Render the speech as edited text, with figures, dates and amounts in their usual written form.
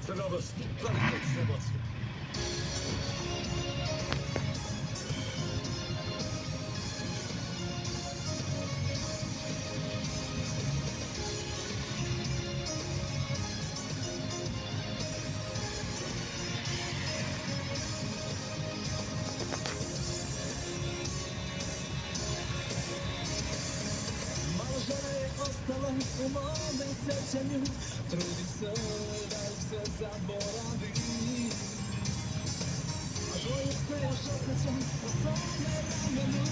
Radość, prawie emocje. Marzenie ostalo u mome sjećanju. Trudim se da ih sve zaboravim, a tvoje sve još osjećam na svome ramenu.